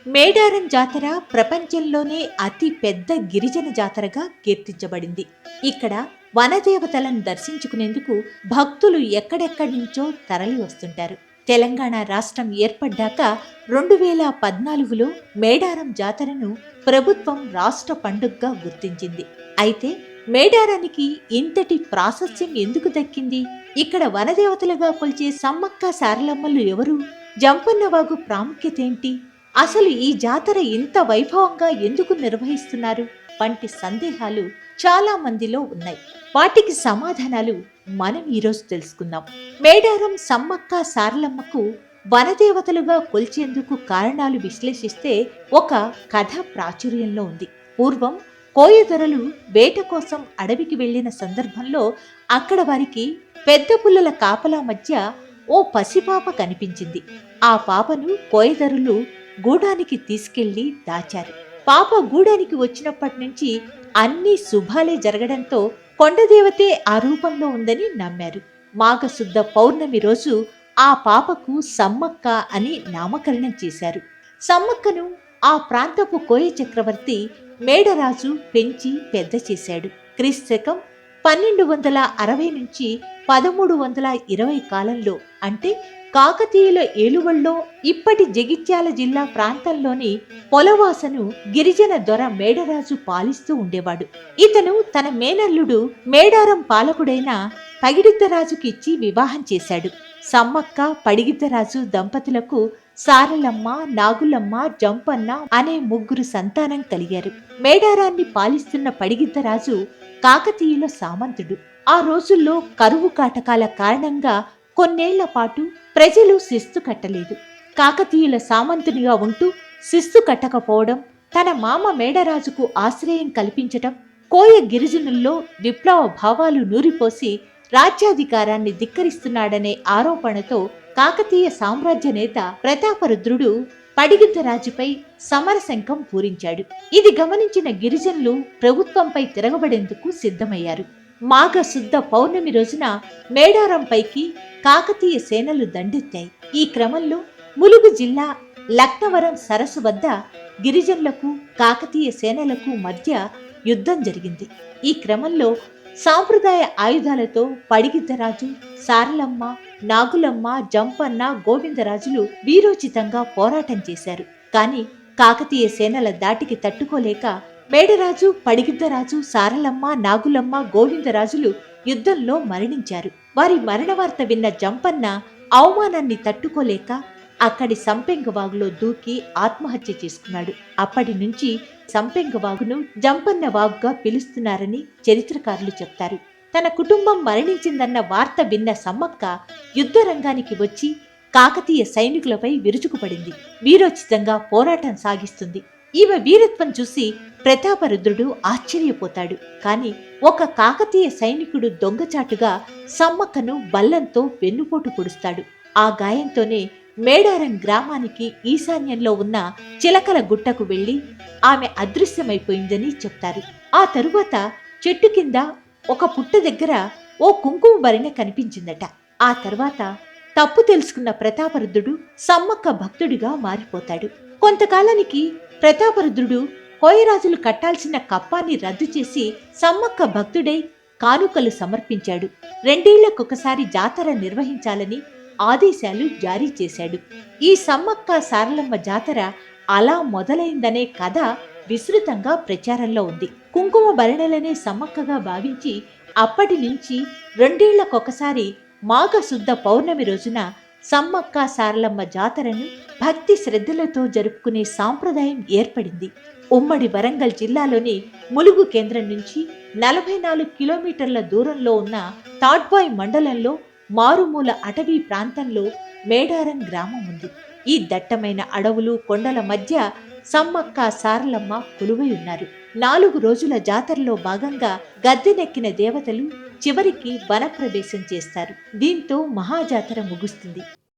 మేడారం జాతర ప్రపంచంలోనే అతి పెద్ద గిరిజన జాతరగా కీర్తించబడింది. ఇక్కడ వనదేవతలను దర్శించుకునేందుకు భక్తులు ఎక్కడెక్కడి నుంచో తరలి వస్తుంటారు. తెలంగాణ రాష్ట్రం ఏర్పడ్డాక 2014లో మేడారం జాతరను ప్రభుత్వం రాష్ట్ర పండుగగా గుర్తించింది. అయితే మేడారానికి ఇంతటి ప్రాశస్త్యం ఎందుకు దక్కింది? ఇక్కడ వనదేవతలుగా కొలిచే సమ్మక్క సారలమ్మలు ఎవరు? జంపన్నవాగు ప్రాముఖ్యత ఏంటి? అసలు ఈ జాతర ఇంత వైభవంగా ఎందుకు నిర్వహిస్తున్నారు వంటి సందేహాలు చాలా మందిలో ఉన్నాయి. వాటికి సమాధానాలు మనం ఈరోజు తెలుసుకుందాం. మేడారం సమ్మక్క సారలమ్మకు వనదేవతలుగా కొలిచేందుకు కారణాలు విశ్లేషిస్తే ఒక కథ ప్రాచుర్యంలో ఉంది. పూర్వం కోయదొరలు వేట కోసం అడవికి వెళ్లిన సందర్భంలో అక్కడ వారికి పెద్ద పుల్లల కాపలా మధ్య ఓ పసిపాప కనిపించింది. ఆ పాపను కోయదొరలు గూడానికి తీసుకెళ్లి దాచారు. పాప గూడానికి వచ్చినప్పటి నుంచి అన్ని శుభాలే జరగడంతో కొండదేవతే ఆ రూపంలో ఉందని నమ్మారు. మాఘశుద్ధ పౌర్ణమి రోజు ఆ పాపకు సమ్మక్క అని నామకరణం చేశారు. సమ్మక్కను ఆ ప్రాంతపు కోయ చక్రవర్తి మేడరాజు పెంచి పెద్ద చేశాడు. క్రీస్తకం 1260 నుంచి 1320 కాలంలో, అంటే కాకతీయుల ఏలువల్లో ఇప్పటి జగిత్యాల జిల్లా ప్రాంతంలోని పొలవాసను గిరిజన దొర మేడరాజు పాలిస్తూ ఉండేవాడు. ఇతను తన మేనల్లుడు మేడారం పాలకుడైన పగిడిద్దరాజుకి ఇచ్చి వివాహం చేశాడు. సమ్మక్క పడిగిద్దరాజు దంపతులకు సారలమ్మ, నాగులమ్మ, జంపన్న అనే 3 సంతానం కలిగారు. మేడారాన్ని పాలిస్తున్న పడిగిద్దరాజు కాకతీయుల సామంతుడు. ఆ రోజుల్లో కరువు కాటకాల కారణంగా కొన్నేళ్ల పాటు ప్రజలు శిస్తు కట్టలేదు. కాకతీయుల సామంతునిగా ఉంటూ శిస్తు కట్టకపోవడం, తన మామ మేడరాజుకు ఆశ్రయం కల్పించటం, కోయ గిరిజనుల్లో విప్లవ భావాలు నూరిపోసి రాజ్యాధికారాన్ని ధిక్కరిస్తున్నాడనే ఆరోపణతో కాకతీయ సామ్రాజ్య నేత ప్రతాపరుద్రుడు పడిగిద్దరాజుపై సమరశంఖం పూరించాడు. ఇది గమనించిన గిరిజనులు ప్రభుత్వంపై తిరగబడేందుకు సిద్ధమయ్యారు. మాఘశుద్ధ పౌర్ణమి రోజున మేడారంపైకి కాకతీయ సేనలు దండెత్తాయి. ఈ క్రమంలో ములుగు జిల్లా లక్నవరం సరస్సు వద్ద గిరిజనులకు కాకతీయ సేనలకు మధ్య యుద్ధం జరిగింది. ఈ క్రమంలో సాంప్రదాయ ఆయుధాలతో పడిగిద్దరాజు, సారలమ్మ, నాగులమ్మ, జంపన్న, గోవిందరాజులు వీరోచితంగా పోరాటం చేశారు. కాని కాకతీయ సేనల దాటికి తట్టుకోలేక మేడరాజు, పడిగిద్దరాజు, సారలమ్మ, నాగులమ్మ, గోవిందరాజులు యుద్ధంలో మరణించారు. వారి మరణ వార్త విన్న జంపన్న అవమానాన్ని తట్టుకోలేక అక్కడి సంపెంగవాగులో దూకి ఆత్మహత్య చేసుకున్నాడు. అప్పటి నుంచి సంపెంగవాగును జంపన్న వాగుగా పిలుస్తున్నారని చరిత్రకారులు చెప్తారు. తన కుటుంబం మరణించిందన్న వార్త విన్న సమ్మక్క యుద్ధ రంగానికి వచ్చి కాకతీయ సైనికులపై విరుచుకుపడింది. వీరోచితంగా పోరాటం సాగిస్తుంది. ఈమె వీరత్వం చూసి ప్రతాపరుద్రుడు ఆశ్చర్యపోతాడు. కాని ఒక కాకతీయ సైనికుడు దొంగచాటుగా సమ్మక్కను బల్లంతో వెన్నుపోటు పొడుస్తాడు. ఆ గాయంతోనే మేడారం గ్రామానికి ఈశాన్యంలో ఉన్న చిలకల గుట్టకు వెళ్లి ఆమె అదృశ్యమైపోయిందని చెప్తారు. ఆ తరువాత చెట్టు కింద ఒక పుట్ట దగ్గర ఓ కుంకుమ భరిణె కనిపించిందట. ఆ తర్వాత తప్పు తెలుసుకున్న ప్రతాపరుద్రుడు సమ్మక్క భక్తుడిగా మారిపోతాడు. కొంతకాలానికి ప్రతాపరుద్రుడు కోయరాజులు కట్టాల్సిన కప్పాన్ని రద్దు చేసి సమ్మక్క భక్తుడై కానుకలు సమర్పించాడు. 2 ఏళ్లకొకసారి జాతర నిర్వహించాలని ఆదేశాలు జారీ చేశాడు. ఈ సమ్మక్క సారలమ్మ జాతర అలా మొదలైందనే కథ విస్తృతంగా ప్రచారంలో ఉంది. కుంకుమ భరణలనే సమ్మక్కగా భావించి అప్పటి నుంచి 2 ఏళ్లకొకసారి మాఘశుద్ధ పౌర్ణమి రోజున సమ్మక్క సారలమ్మ జాతరను భక్తి శ్రద్ధలతో జరుపుకునే సాంప్రదాయం ఏర్పడింది. ఉమ్మడి వరంగల్ జిల్లాలోని ములుగు కేంద్రం నుంచి 44 కిలోమీటర్ల దూరంలో ఉన్న తాడ్వాయి మండలంలో మారుమూల అటవీ ప్రాంతంలో మేడారం గ్రామం ఉంది. ఈ దట్టమైన అడవులు, కొండల మధ్య సమ్మక్క సారలమ్మ కొలువై ఉన్నారు. 4 రోజుల జాతరలో భాగంగా గద్దెనెక్కిన దేవతలు చివరికి వనప్రవేశం చేస్తారు. దీంతో మహాజాతర ముగుస్తుంది.